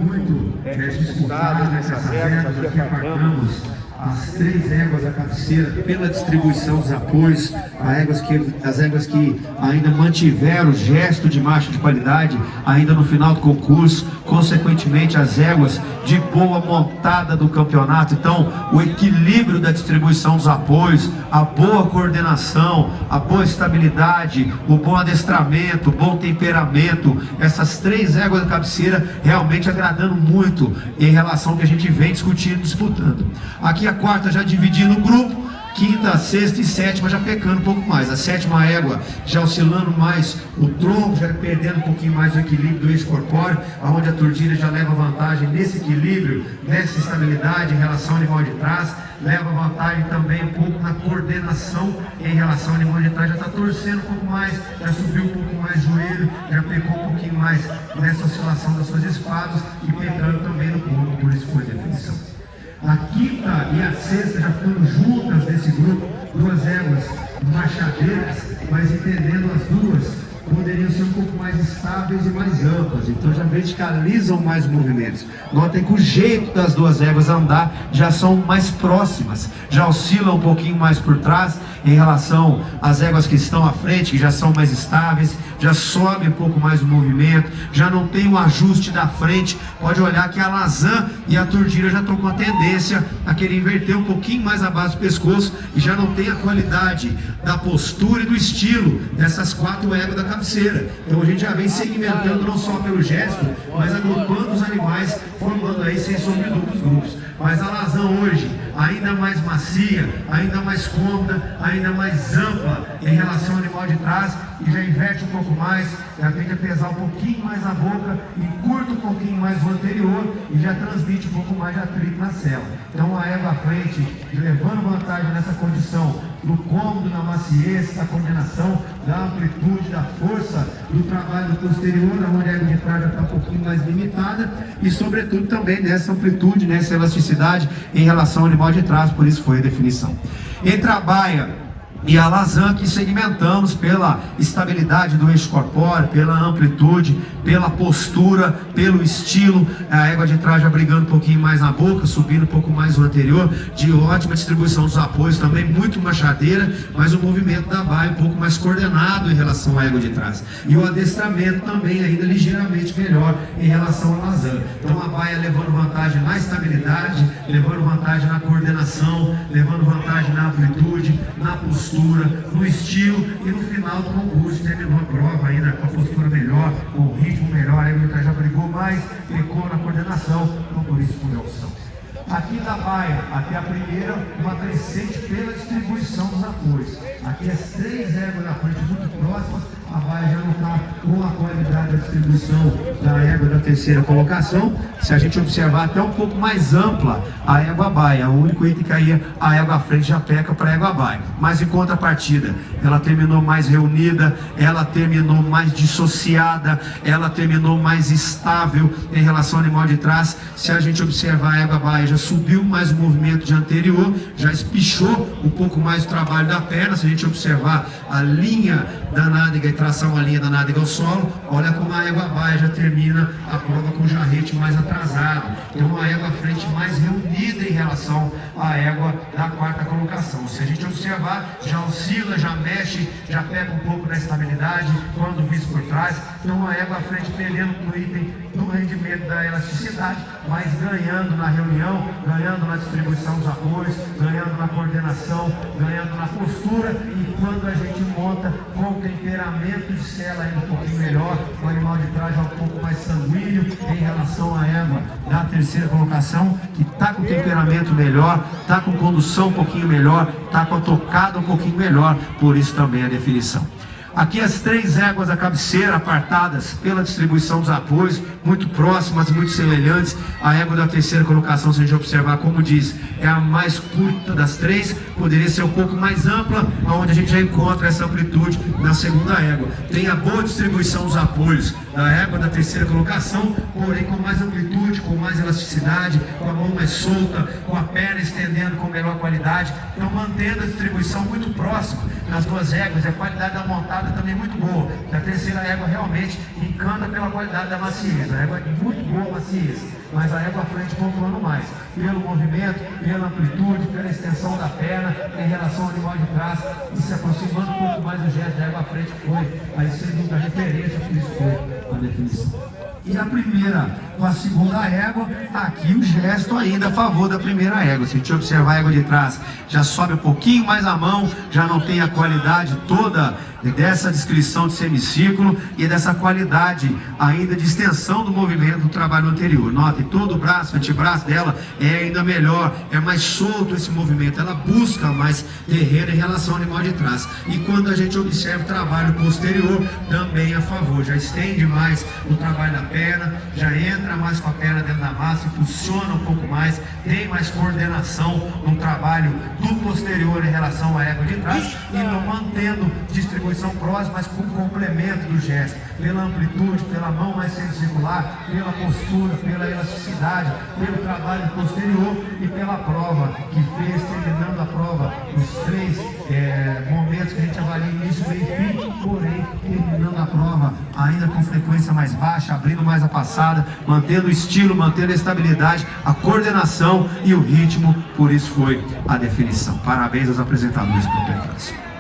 muito disputadas nessas éguas. Aqui apartamos as 3 éguas da cabeceira pela distribuição dos apoios, as éguas que ainda mantiveram o gesto de marcha de qualidade ainda no final do concurso, consequentemente as éguas de boa montada do campeonato. Então o equilíbrio da distribuição dos apoios, a boa coordenação, a boa estabilidade, o bom adestramento, o bom temperamento, essas 3 éguas da cabeceira realmente agradando muito em relação ao que a gente vem discutindo, disputando. Aqui a quarta já dividindo o grupo, quinta, sexta e sétima já pecando um pouco mais. A sétima égua já oscilando mais o tronco, já perdendo um pouquinho mais o equilíbrio do eixo corpóreo, onde a tordilha já leva vantagem nesse equilíbrio, nessa estabilidade em relação ao animal de trás, leva vantagem também um pouco na coordenação em relação ao animal de trás, já está torcendo um pouco mais, já subiu um pouco mais o joelho, já pecou um pouquinho mais nessa oscilação das suas espadas e pegando também no corpo, por isso foi definição. A quinta e a sexta já foram juntas nesse grupo, 2 éguas machadeiras, mas entendendo as duas, poderiam ser um pouco mais estáveis e mais amplas, então já verticalizam mais movimentos. Notem que o jeito das 2 éguas andar já são mais próximas, já oscilam um pouquinho mais por trás em relação às éguas que estão à frente, que já são mais estáveis, já sobe um pouco mais o movimento, já não tem o ajuste da frente. Pode olhar que a Lazan e a tordilha já estão com a tendência a querer inverter um pouquinho mais a base do pescoço e já não tem a qualidade da postura e do estilo dessas 4 éguas da cabeceira. Então a gente já vem segmentando não só pelo gesto, mas agrupando os animais, formando aí sem sombra de dúvida os grupos. Mas a Lazan hoje, ainda mais macia, ainda mais cômoda, ainda mais ampla em relação ao animal de trás, e já inverte um pouco mais, já tem que pesar um pouquinho mais a boca e curta um pouquinho mais o anterior e já transmite um pouco mais de atrito na cela. Então a égua à frente, levando vantagem nessa condição, do cômodo, na maciez, da coordenação, da amplitude, da força do trabalho do posterior, onde a égua de trás já está um pouquinho mais limitada, e sobretudo também nessa amplitude, nessa elasticidade em relação ao animal de trás, por isso foi a definição. Entre a baia e a Lazan, que segmentamos pela estabilidade do eixo corpóreo, pela amplitude, pela postura, pelo estilo. A égua de trás já brigando um pouquinho mais na boca, subindo um pouco mais o anterior, de ótima distribuição dos apoios, também muito machadeira, mas o movimento da baia um pouco mais coordenado em relação à égua de trás. E o adestramento também ainda ligeiramente melhor em relação à Lazan. Então a baia levando vantagem na estabilidade, levando vantagem na coordenação, levando vantagem na amplitude, na postura, no estilo, e no final do concurso terminou a prova ainda com a postura melhor, com o ritmo melhor. A égua já brigou mais, pecou na coordenação, então por isso foi a opção. Aqui da baia, até a primeira, uma crescente pela distribuição dos apoios. Aqui as 3 éguas da frente muito próximas, a baia já não está com a qualidade da distribuição da égua da terceira colocação. Se a gente observar, até um pouco mais ampla a égua baia, o único item que aí a égua à frente já peca para a égua baia. Mas em contrapartida, ela terminou mais reunida, ela terminou mais dissociada, ela terminou mais estável em relação ao animal de trás. Se a gente observar, a égua baia já subiu mais o movimento de anterior, já espichou um pouco mais o trabalho da perna. Se a gente observar a linha da nádega e tração a linha da nádega ao solo, olha como a égua baia já termina a prova com o jarrete mais atrasado. Então a égua à frente mais reunida em relação à égua da 4ª colocação. Se a gente observar, já oscila, já mexe, já pega um pouco da estabilidade quando visto por trás. Então a égua à frente perdendo no item do rendimento da elasticidade, mas ganhando na reunião, ganhando na distribuição dos apoios, ganhando na coordenação, ganhando na postura, e quando a gente monta com o temperamento de sela ainda um pouquinho melhor, o animal de trás já um pouco mais sanguíneo em relação à égua da terceira colocação, que está com temperamento melhor, está com condução um pouquinho melhor, está com a tocada um pouquinho melhor, por isso também a definição. Aqui as 3 éguas da cabeceira, apartadas pela distribuição dos apoios, muito próximas, muito semelhantes. A égua da terceira colocação, se a gente observar, como diz, é a mais curta das 3, poderia ser um pouco mais ampla, onde a gente já encontra essa amplitude na segunda égua. Tem a boa distribuição dos apoios da égua da terceira colocação, porém com mais amplitude, com mais elasticidade, com a mão mais solta, com a perna estendendo com melhor qualidade. Então mantendo a distribuição muito próxima nas 2 éguas, a qualidade da montada qualidade também muito boa, que a terceira égua realmente encanta pela qualidade da maciez. A égua é muito boa maciez, mas a égua à frente pontuando mais, pelo movimento, pela amplitude, pela extensão da perna em relação ao animal de trás, e se aproximando um pouco mais do gesto da égua à frente, foi aí sem dúvida a referência, por isso foi a definição. E a primeira com a segunda égua, aqui o gesto ainda a favor da primeira égua. Se a gente observar a égua de trás, já sobe um pouquinho mais a mão, já não tem a qualidade toda dessa descrição de semicírculo e dessa qualidade ainda de extensão do movimento do trabalho anterior. Notem, todo o braço, o antebraço dela é ainda melhor, é mais solto esse movimento, ela busca mais terreno em relação ao animal de trás. E quando a gente observa o trabalho posterior, também a favor, já estende mais o trabalho da perna, já entra mais com a perna dentro da massa, funciona um pouco mais, tem mais coordenação no trabalho do posterior em relação à égua de trás, e não mantendo distribuição próxima, mas com complemento do gesto, pela amplitude, pela mão mais semicircular, pela postura, pela elasticidade, pelo trabalho posterior e pela prova que fez, terminando a prova, os três momentos que a gente avalia início, meio e fim, porém terminando a prova ainda com frequência mais baixa, abrindo mais a passada, mantendo o estilo, mantendo a estabilidade, a coordenação e o ritmo, por isso foi a definição. Parabéns aos apresentadores por ter.